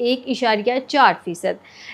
1.4%,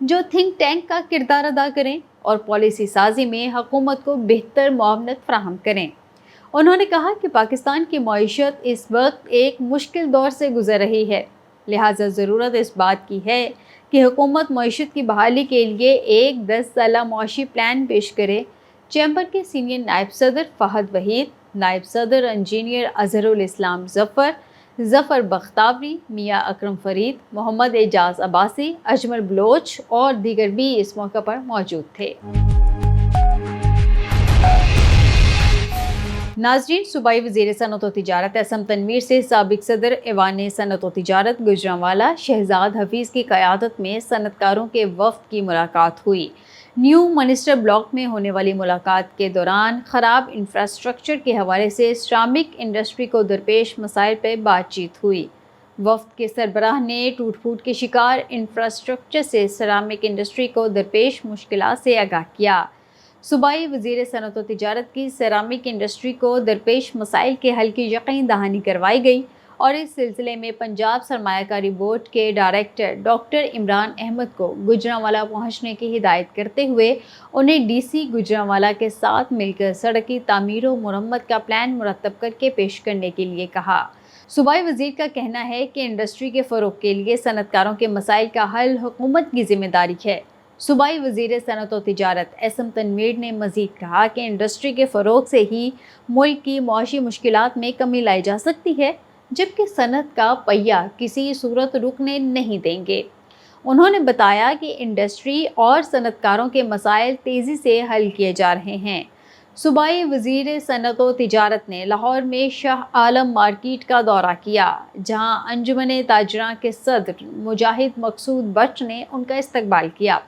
جو think tank کا کردار ادا کریں اور پالیسی سازی میں حکومت کو بہتر معاونت فراہم کریں۔ انہوں نے کہا کہ پاکستان کی معیشت اس وقت ایک مشکل دور سے گزر رہی ہے، لہٰذا ضرورت اس بات کی ہے کہ حکومت معیشت کی بحالی کے لیے ایک 10 سالہ معاشی پلان پیش کرے۔ چیمبر کے سینئر نائب صدر فہد وحید، نائب صدر انجینئر اظہر الاسلام ظفر بختاوری، میاں اکرم فرید، محمد اعجاز عباسی، اجمل بلوچ اور دیگر بھی اس موقع پر موجود تھے۔ ناظرین، صوبائی وزیر صنعت و تجارت احسن تنویر سے سابق صدر ایوان صنعت و تجارت گوجرانوالہ شہزاد حفیظ کی قیادت میں صنعت کاروں کے وفد کی ملاقات ہوئی۔ نیو منسٹر بلاک میں ہونے والی ملاقات کے دوران خراب انفراسٹرکچر کے حوالے سے سیرامک انڈسٹری کو درپیش مسائل پر بات چیت ہوئی۔ وفد کے سربراہ نے ٹوٹ پھوٹ کے شکار انفراسٹرکچر سے سیرامک انڈسٹری کو درپیش مشکلات سے آگاہ کیا۔ صوبائی وزیر صنعت و تجارت کی سیرامک انڈسٹری کو درپیش مسائل کے حل کی یقین دہانی کروائی گئی اور اس سلسلے میں پنجاب سرمایہ کاری بورڈ کے ڈائریکٹر ڈاکٹر عمران احمد کو گوجرانوالہ پہنچنے کی ہدایت کرتے ہوئے انہیں ڈی سی گوجرانوالہ کے ساتھ مل کر سڑک کی تعمیر و مرمت کا پلان مرتب کر کے پیش کرنے کے لیے کہا۔ صوبائی وزیر کا کہنا ہے کہ انڈسٹری کے فروغ کے لیے صنعت کاروں کے مسائل کا حل حکومت کی ذمہ داری ہے۔ صوبائی وزیر صنعت و تجارت احسن تنویر نے مزید کہا کہ انڈسٹری کے فروغ سے ہی ملک کی معاشی مشکلات میں کمی لائی جا سکتی ہے، جبکہ صنعت کا پہیہ کسی صورت رکنے نہیں دیں گے۔ انہوں نے بتایا کہ انڈسٹری اور صنعت کاروں کے مسائل تیزی سے حل کیے جا رہے ہیں۔ صوبائی وزیر صنعت و تجارت نے لاہور میں شاہ عالم مارکیٹ کا دورہ کیا، جہاں انجمن تاجراں کے صدر مجاہد مقصود بٹ نے ان کا استقبال کیا۔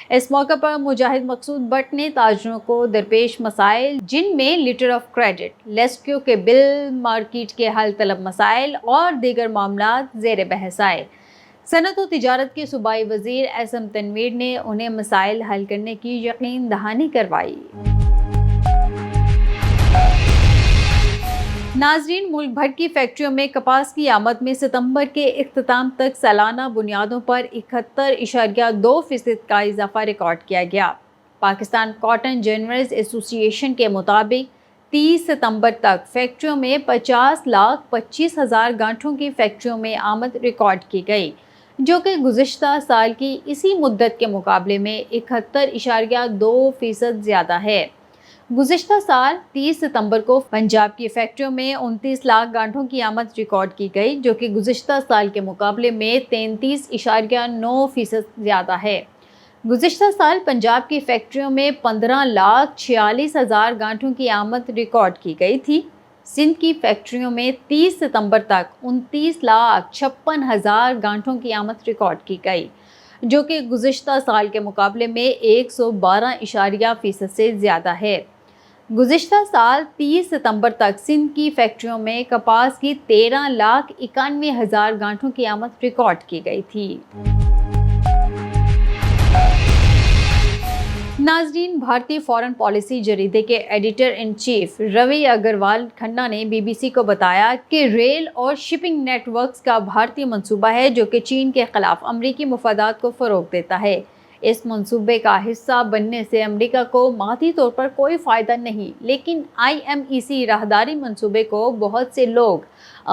اس موقع پر مجاہد مقصود بٹ نے تاجروں کو درپیش مسائل، جن میں لیٹر آف کریڈٹ، لیسکیو کے بل، مارکیٹ کے حل طلب مسائل اور دیگر معاملات زیر بحث آئے۔ صنعت و تجارت کے صوبائی وزیر احسن تنویر نے انہیں مسائل حل کرنے کی یقین دہانی کروائی۔ ناظرین، ملک بھر کی فیکٹریوں میں کپاس کی آمد میں ستمبر کے اختتام تک سالانہ بنیادوں پر 71.2% کا اضافہ ریکارڈ کیا گیا۔ پاکستان کاٹن جرنلز ایسوسی ایشن کے مطابق 30 ستمبر تک فیکٹریوں میں 50,25,000 گانٹھوں کی فیکٹریوں میں آمد ریکارڈ کی گئی، جو کہ گزشتہ سال کی اسی مدت کے مقابلے میں 71.2% زیادہ ہے۔ گزشتہ سال 30 ستمبر کو پنجاب کی فیکٹریوں میں 29 لاکھ گانٹھوں کی آمد ریکارڈ کی گئی، جو کہ گزشتہ سال کے مقابلے میں 33.9% زیادہ ہے۔ گزشتہ سال پنجاب کی فیکٹریوں میں 15,46,000 گانٹھوں کی آمد ریکارڈ کی گئی تھی۔ سندھ کی فیکٹریوں میں 30 ستمبر تک 29,56,000 گانٹھوں کی آمد ریکارڈ کی گئی، جو کہ گزشتہ سال کے مقابلے میں 112% سے زیادہ ہے۔ گزشتہ سال 30 ستمبر تک سندھ کی فیکٹریوں میں کپاس کی 13,91,000 گانٹھوں کی آمد ریکارڈ کی گئی تھی۔ ناظرین، بھارتی فارن پالیسی جریدے کے ایڈیٹر ان چیف روی اگروال کھنہ نے بی بی سی کو بتایا کہ ریل اور شپنگ نیٹ ورکس کا بھارتی منصوبہ ہے جو کہ چین کے خلاف امریکی مفادات کو فروغ دیتا ہے۔ اس منصوبے کا حصہ بننے سے امریکہ کو مادی طور پر کوئی فائدہ نہیں، لیکن IMEC راہداری منصوبے کو بہت سے لوگ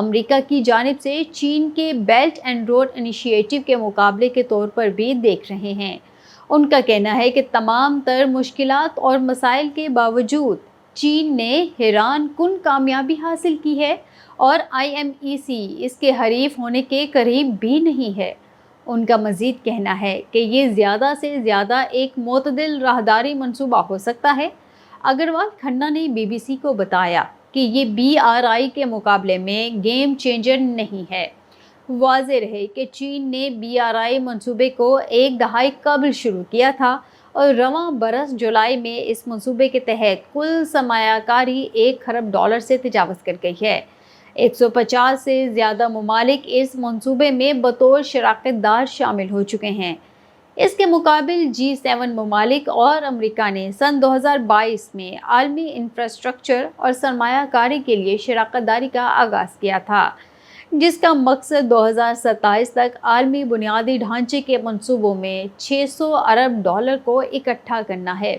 امریکہ کی جانب سے چین کے بیلٹ اینڈ روڈ انیشیٹو کے مقابلے کے طور پر بھی دیکھ رہے ہیں۔ ان کا کہنا ہے کہ تمام تر مشکلات اور مسائل کے باوجود چین نے حیران کن کامیابی حاصل کی ہے اور IMEC اس کے حریف ہونے کے قریب بھی نہیں ہے۔ ان کا مزید کہنا ہے کہ یہ زیادہ سے زیادہ ایک معتدل راہداری منصوبہ ہو سکتا ہے۔ اگروال کھنہ نے بی بی سی کو بتایا کہ یہ BRI کے مقابلے میں گیم چینجر نہیں ہے۔ واضح رہے کہ چین نے BRI منصوبے کو ایک دہائی قبل شروع کیا تھا اور رواں برس جولائی میں اس منصوبے کے تحت کل سرمایہ کاری $1 کھرب سے تجاوز کر گئی ہے۔ 150 سے زیادہ ممالک اس منصوبے میں بطور شراکت دار شامل ہو چکے ہیں۔ اس کے مقابل G7 ممالک اور امریکہ نے سن 2022 میں عالمی انفراسٹرکچر اور سرمایہ کاری کے لیے شراکت داری کا آغاز کیا تھا۔ جس کا مقصد 2027 تک عالمی بنیادی ڈھانچے کے منصوبوں میں $600 ارب کو اکٹھا کرنا ہے۔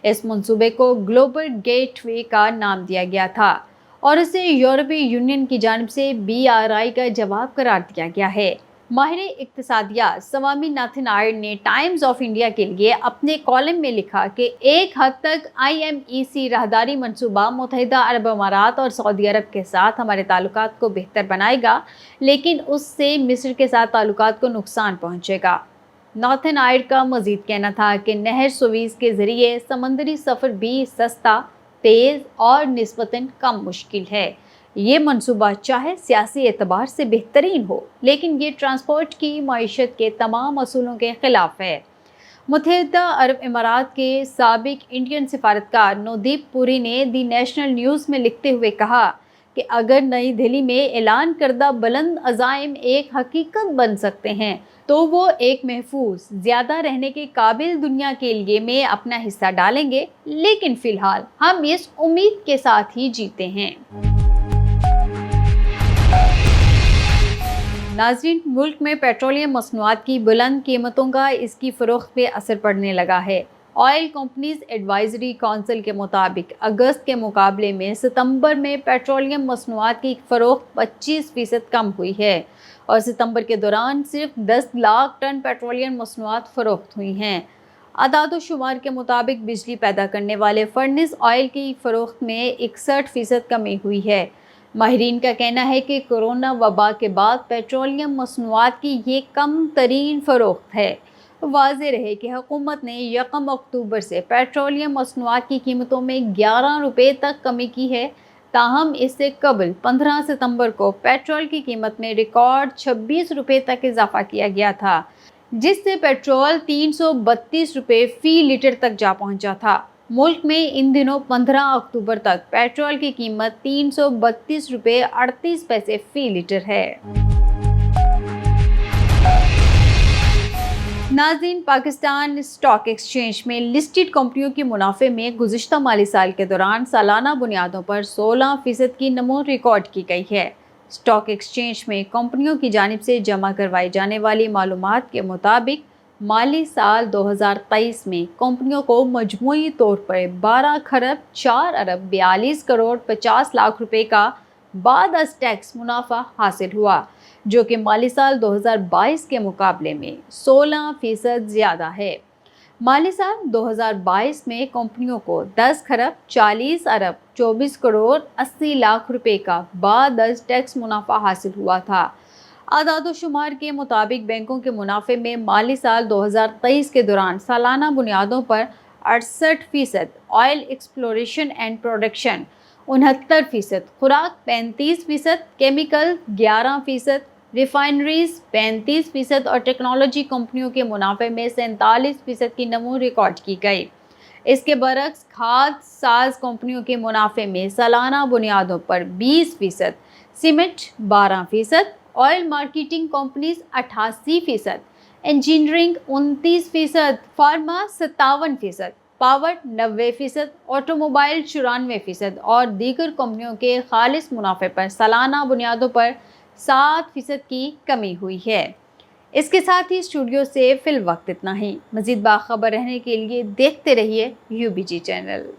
اس منصوبے کو گلوبل گیٹ وے کا نام دیا گیا تھا اور اسے یورپی یونین کی جانب سے BRI کا جواب قرار دیا گیا ہے۔ ماہر اقتصادیات سوامی ناتھن آئر نے ٹائمز آف انڈیا کے لیے اپنے کالم میں لکھا کہ ایک حد تک IMEC راہداری منصوبہ متحدہ عرب امارات اور سعودی عرب کے ساتھ ہمارے تعلقات کو بہتر بنائے گا، لیکن اس سے مصر کے ساتھ تعلقات کو نقصان پہنچے گا۔ ناتھن آئر کا مزید کہنا تھا کہ نہر سویز کے ذریعے سمندری سفر بھی سستا، تیز اور نسبتاً کم مشکل ہے۔ یہ منصوبہ چاہے سیاسی اعتبار سے بہترین ہو، لیکن یہ ٹرانسپورٹ کی معیشت کے تمام اصولوں کے خلاف ہے۔ متحدہ عرب امارات کے سابق انڈین سفارتکار نودیپ پوری نے دی نیشنل نیوز میں لکھتے ہوئے کہا کہ اگر نئی دہلی میں اعلان کردہ بلند عزائم ایک حقیقت بن سکتے ہیں تو وہ ایک محفوظ، زیادہ رہنے کے قابل دنیا کے لیے میں اپنا حصہ ڈالیں گے، لیکن فی الحال ہم اس امید کے ساتھ ہی جیتے ہیں۔ ناظرین، ملک میں پیٹرولیم مصنوعات کی بلند قیمتوں کا اس کی فروخت پہ اثر پڑنے لگا ہے۔ آئل کمپنیز ایڈوائزری کونسل کے مطابق اگست کے مقابلے میں ستمبر میں پیٹرولیم مصنوعات کی فروخت 25% کم ہوئی ہے اور ستمبر کے دوران صرف 10 لاکھ ٹن پیٹرولیم مصنوعات فروخت ہوئی ہیں۔ اعداد و شمار کے مطابق بجلی پیدا کرنے والے فرنس آئل کی فروخت میں 61% کمی ہوئی ہے۔ ماہرین کا کہنا ہے کہ کورونا وبا کے بعد پیٹرولیم مصنوعات کی یہ کم ترین فروخت ہے۔ واضح رہے کہ حکومت نے 1 اکتوبر سے پیٹرولیم مصنوعات کی قیمتوں میں 11 روپے تک کمی کی ہے، تاہم اس سے قبل 15 ستمبر کو پیٹرول کی قیمت میں ریکارڈ 26 روپے تک اضافہ کیا گیا تھا، جس سے پیٹرول 332 روپے فی لیٹر تک جا پہنچا تھا۔ ملک میں ان دنوں 15 اکتوبر تک پیٹرول کی قیمت 332 روپے 38 پیسے فی لیٹر ہے۔ ناظرین، پاکستان اسٹاک ایکسچینج میں لسٹڈ کمپنیوں کی منافع میں گزشتہ مالی سال کے دوران سالانہ بنیادوں پر 16% کی نمو ریکارڈ کی گئی ہے۔ اسٹاک ایکسچینج میں کمپنیوں کی جانب سے جمع کروائی جانے والی معلومات کے مطابق مالی سال 2023 میں کمپنیوں کو مجموعی طور پر 12 خرب 4 ارب 42 کروڑ 50 لاکھ روپے کا بعد از ٹیکس منافع حاصل ہوا، جو کہ مالی سال 2022 کے مقابلے میں 16% زیادہ ہے۔ مالی سال 2022 میں کمپنیوں کو 10 خرب 40 ارب 24 کروڑ 80 لاکھ روپے کا بعد از ٹیکس منافع حاصل ہوا تھا۔ اعداد و شمار کے مطابق بینکوں کے منافع میں مالی سال 2023 کے دوران سالانہ بنیادوں پر 68%، آئل ایکسپلوریشن اینڈ پروڈکشن 69%، خوراک 35%، کیمیکل 11%، ریفائنریز 35% اور ٹیکنالوجی کمپنیوں کے منافع میں 47% کی نمو ریکارڈ کی گئی۔ اس کے برعکس کھاد ساز کمپنیوں کے منافع میں سالانہ بنیادوں پر 20%، cement 12%، oil marketing companies 88%، engineering 29%، pharma 57%، power 90%، auto mobile 94% اور دیگر کمپنیوں کے خالص منافع پر سالانہ بنیادوں پر 7% کی کمی ہوئی ہے۔ اس کے ساتھ ہی اسٹوڈیو سے فی الوقت اتنا ہی۔ مزید باخبر رہنے کے لیے دیکھتے رہیے UBG چینل۔